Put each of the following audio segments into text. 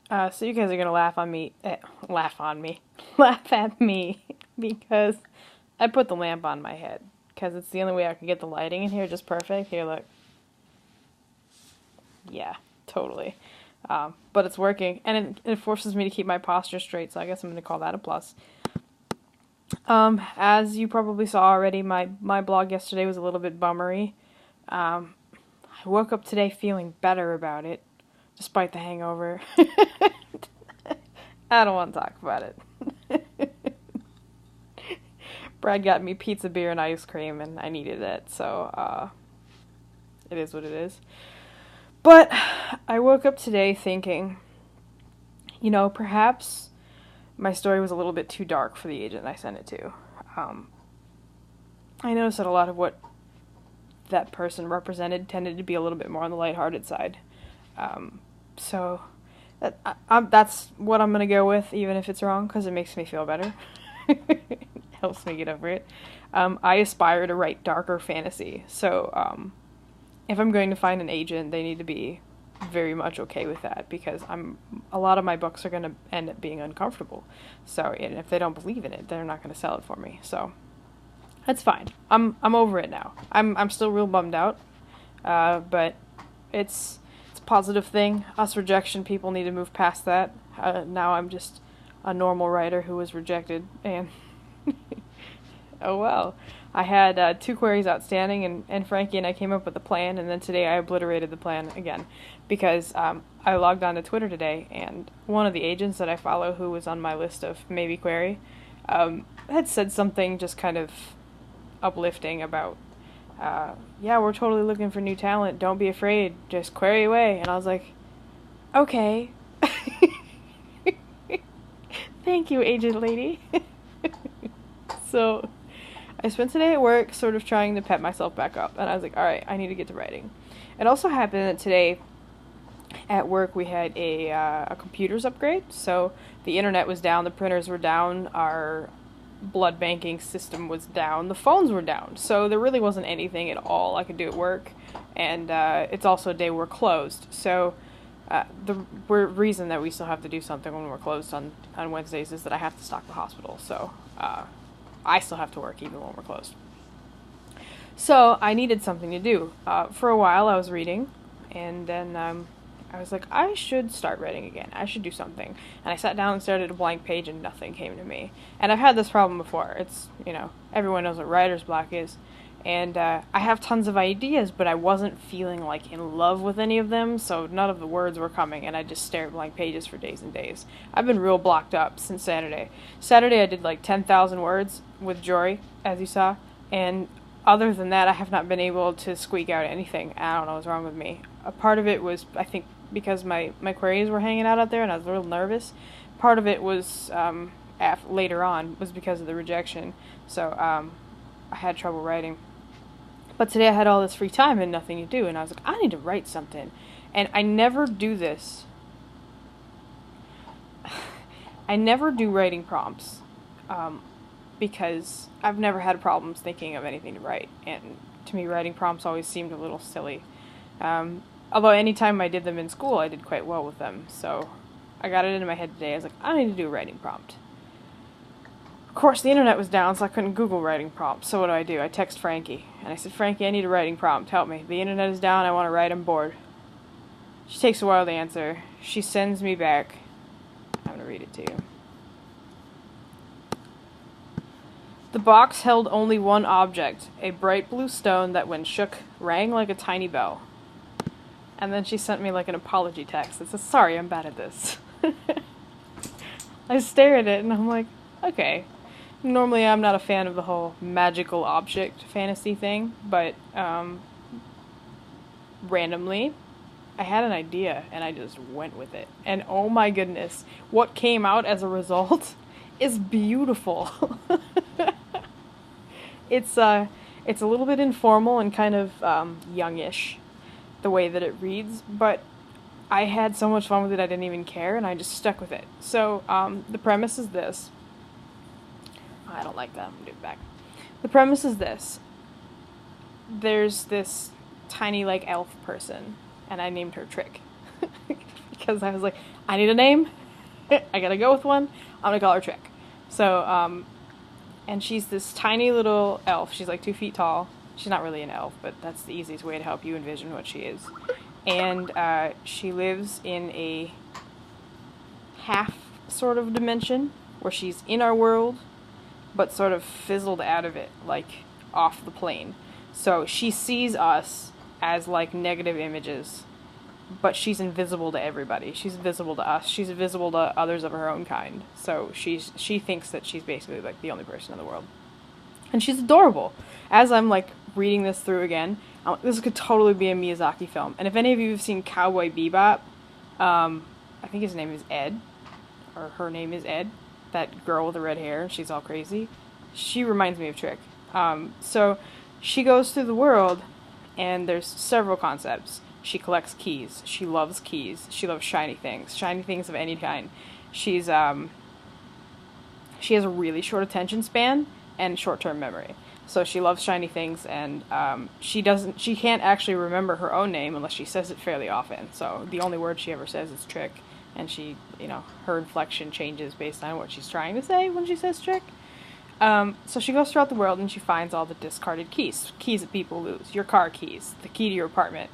So you guys are gonna laugh at me because I put the lamp on my head because it's the only way I can get the lighting in here just perfect. Here, look. Yeah, totally. But it's working, and it forces me to keep my posture straight. So I guess I'm gonna call that a plus. As you probably saw already, my blog yesterday was a little bit bummery. I woke up today feeling better about it, despite the hangover. I don't want to talk about it. Brad got me pizza, beer, and ice cream, and I needed it, so it is what it is. But I woke up today thinking, perhaps my story was a little bit too dark for the agent I sent it to. I noticed that a lot of what that person represented tended to be a little bit more on the lighthearted side. So that's what I'm going to go with, even if it's wrong, because it makes me feel better. It helps me get over it. I aspire to write darker fantasy, so if I'm going to find an agent, they need to be very much okay with that, because a lot of my books are going to end up being uncomfortable. So, and if they don't believe in it, they're not going to sell it for me. So that's fine. I'm over it now. I'm still real bummed out, but it's a positive thing. Us rejection people need to move past that. Now I'm just a normal writer who was rejected, and oh well. I had 2 queries outstanding, and Frankie and I came up with a plan, and then today I obliterated the plan again, because I logged on to Twitter today, and one of the agents that I follow, who was on my list of maybe query, had said something just kind of uplifting about, yeah, we're totally looking for new talent, don't be afraid, just query away. And I was like, okay. Thank you, agent lady. So I spent today at work sort of trying to pep myself back up, and I was like, alright, I need to get to writing. It also happened that today at work we had a computers upgrade, so the internet was down, the printers were down, our blood banking system was down, the phones were down, so there really wasn't anything at all I could do at work, and it's also a day we're closed, so the reason that we still have to do something when we're closed on Wednesdays is that I have to stock the hospital, so I still have to work even when we're closed. So I needed something to do. For a while I was reading, and then I was like, I should start writing again. I should do something. And I sat down and stared at a blank page, and nothing came to me. And I've had this problem before. It's, everyone knows what writer's block is. And I have tons of ideas, but I wasn't feeling like in love with any of them, so none of the words were coming, and I just stared at blank pages for days and days. I've been real blocked up since Saturday. Saturday I did like 10,000 words with Jory, as you saw, and other than that I have not been able to squeak out anything. I don't know what's wrong with me. A part of it was, I think, because my queries were hanging out there and I was a little nervous. Part of it was, later on, was because of the rejection, so I had trouble writing. But today I had all this free time and nothing to do, and I was like, I need to write something. And I never do this. I never do writing prompts, because I've never had problems thinking of anything to write, and to me writing prompts always seemed a little silly. Although anytime I did them in school, I did quite well with them, so I got it into my head today. I was like, I need to do a writing prompt. Of course, the internet was down, so I couldn't Google writing prompts. So what do? I text Frankie, and I said, Frankie, I need a writing prompt. Help me. The internet is down. I want to write. I'm bored. She takes a while to answer. She sends me back. I'm going to read it to you. The box held only one object, a bright blue stone that, when shook, rang like a tiny bell. And then she sent me like an apology text that says, sorry, I'm bad at this. I stare at it, and I'm like, okay. Normally I'm not a fan of the whole magical object fantasy thing, but randomly I had an idea and I just went with it. And oh my goodness, what came out as a result is beautiful. It's a little bit informal and kind of youngish, the way that it reads, but I had so much fun with it I didn't even care, and I just stuck with it. So the premise is this. I don't like that. I'm going to do it back. The premise is this. There's this tiny, elf person, and I named her Trick. because I was like, I need a name. I gotta go with one. I'm gonna call her Trick. So, and she's this tiny little elf. She's like 2 feet tall. She's not really an elf, but that's the easiest way to help you envision what she is. And she lives in a half sort of dimension where she's in our world, but sort of fizzled out of it, like off the plane. So she sees us as like negative images, but she's invisible to everybody. She's invisible to us. She's invisible to others of her own kind. So she thinks that she's basically like the only person in the world. And she's adorable. As I'm like reading this through again, this could totally be a Miyazaki film. And if any of you have seen Cowboy Bebop, I think his name is Ed, or her name is Ed, that girl with the red hair, and she's all crazy. She reminds me of Trick. So she goes through the world, and there's several concepts. She collects keys. She loves keys. She loves shiny things of any kind. She has a really short attention span and short-term memory. So she loves shiny things, and she can't actually remember her own name unless she says it fairly often. So the only word she ever says is Trick, and her inflection changes based on what she's trying to say when she says Trick. So she goes throughout the world and she finds all the discarded keys that people lose. Your car keys, the key to your apartment,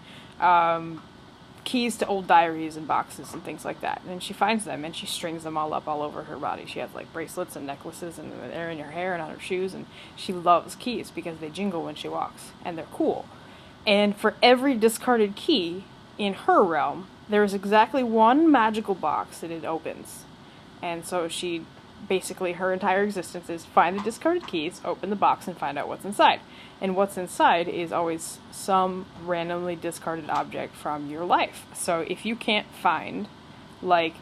keys to old diaries and boxes and things like that. And she finds them and she strings them all up all over her body. She has like bracelets and necklaces, and they're in her hair and on her shoes, and she loves keys because they jingle when she walks and they're cool. And for every discarded key in her realm, there is exactly one magical box that it opens. And so basically her entire existence is find the discarded keys, open the box, and find out what's inside. And what's inside is always some randomly discarded object from your life. So if you can't find, like,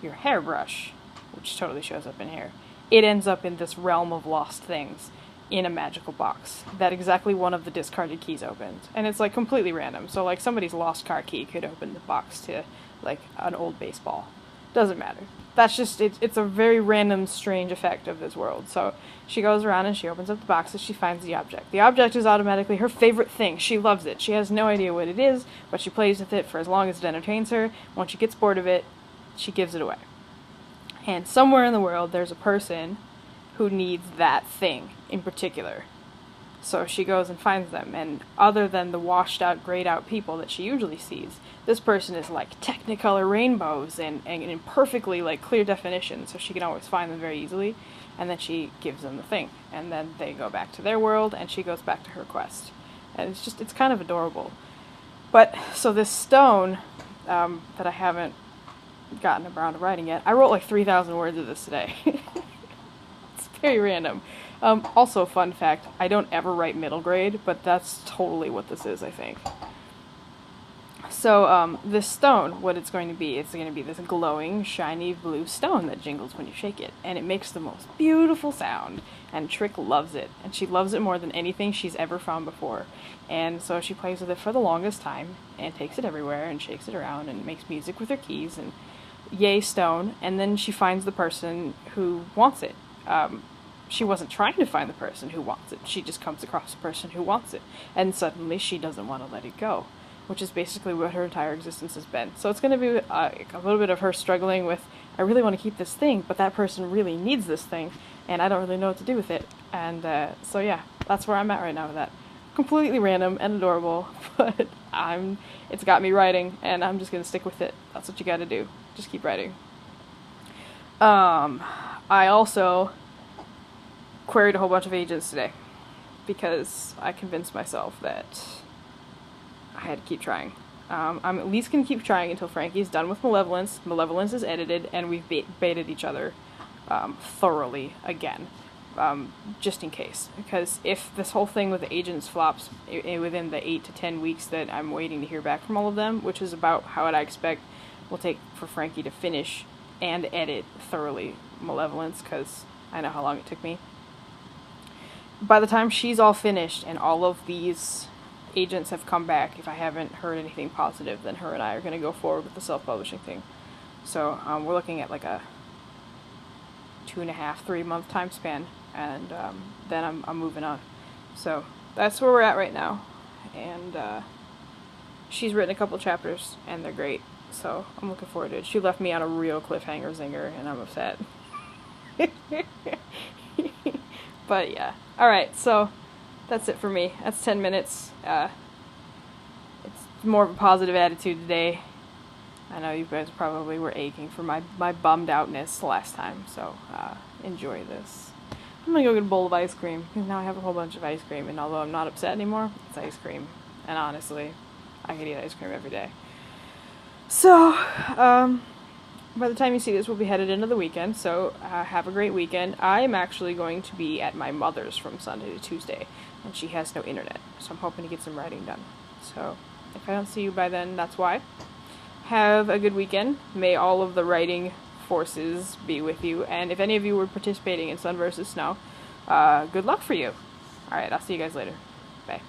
your hairbrush, which totally shows up in here, it ends up in this realm of lost things in a magical box that exactly one of the discarded keys opens. And it's like completely random. So like somebody's lost car key could open the box to like an old baseball. Doesn't matter. That's just, it's a very random, strange effect of this world. So she goes around and she opens up the boxes, she finds the object. The object is automatically her favorite thing. She loves it. She has no idea what it is, but she plays with it for as long as it entertains her. Once she gets bored of it, she gives it away. And somewhere in the world, there's a person who needs that thing in particular. So she goes and finds them, and other than the washed out, grayed out people that she usually sees, this person is like Technicolor rainbows and in perfectly like clear definition, so she can always find them very easily. And then she gives them the thing, and then they go back to their world, and she goes back to her quest. And it's kind of adorable. But so this stone that I haven't gotten around to writing yet, I wrote like 3,000 words of this today. It's very random. Also, fun fact, I don't ever write middle grade, but that's totally what this is, I think. So, this stone, what it's going to be this glowing, shiny blue stone that jingles when you shake it. And it makes the most beautiful sound. And Trick loves it. And she loves it more than anything she's ever found before. And so she plays with it for the longest time, and takes it everywhere, and shakes it around, and makes music with her keys, and yay stone. And then she finds the person who wants it. She wasn't trying to find the person who wants it. She just comes across the person who wants it. And suddenly she doesn't want to let it go. Which is basically what her entire existence has been. So it's going to be a little bit of her struggling with, I really want to keep this thing, but that person really needs this thing, and I don't really know what to do with it. And so yeah, that's where I'm at right now with that. Completely random and adorable, but it's got me writing, and I'm just going to stick with it. That's what you got to do. Just keep writing. I also queried a whole bunch of agents today, because I convinced myself that I had to keep trying. I'm at least going to keep trying until Frankie's done with Malevolence. Malevolence is edited, and we've baited each other thoroughly again, just in case. Because if this whole thing with the agents flops within the 8 to 10 weeks that I'm waiting to hear back from all of them, which is about how I expect will take for Frankie to finish and edit thoroughly Malevolence, because I know how long it took me. By the time she's all finished and all of these agents have come back, if I haven't heard anything positive, then her and I are going to go forward with the self-publishing thing. So we're looking at like a 2.5, 3 month time span, and then I'm moving on. So that's where we're at right now, and she's written a couple chapters, and they're great. so I'm looking forward to it. She left me on a real cliffhanger zinger, and I'm upset. But yeah. Alright, so that's it for me. That's 10 minutes. It's more of a positive attitude today. I know you guys probably were aching for my bummed outness last time, so enjoy this. I'm gonna go get a bowl of ice cream, because now I have a whole bunch of ice cream, and although I'm not upset anymore, it's ice cream. And honestly, I could eat ice cream every day. So, by the time you see this, we'll be headed into the weekend, so have a great weekend. I am actually going to be at my mother's from Sunday to Tuesday, and she has no internet, so I'm hoping to get some writing done. So, if I don't see you by then, that's why. Have a good weekend. May all of the writing forces be with you, and if any of you were participating in Sun vs. Snow, good luck for you. Alright, I'll see you guys later. Bye.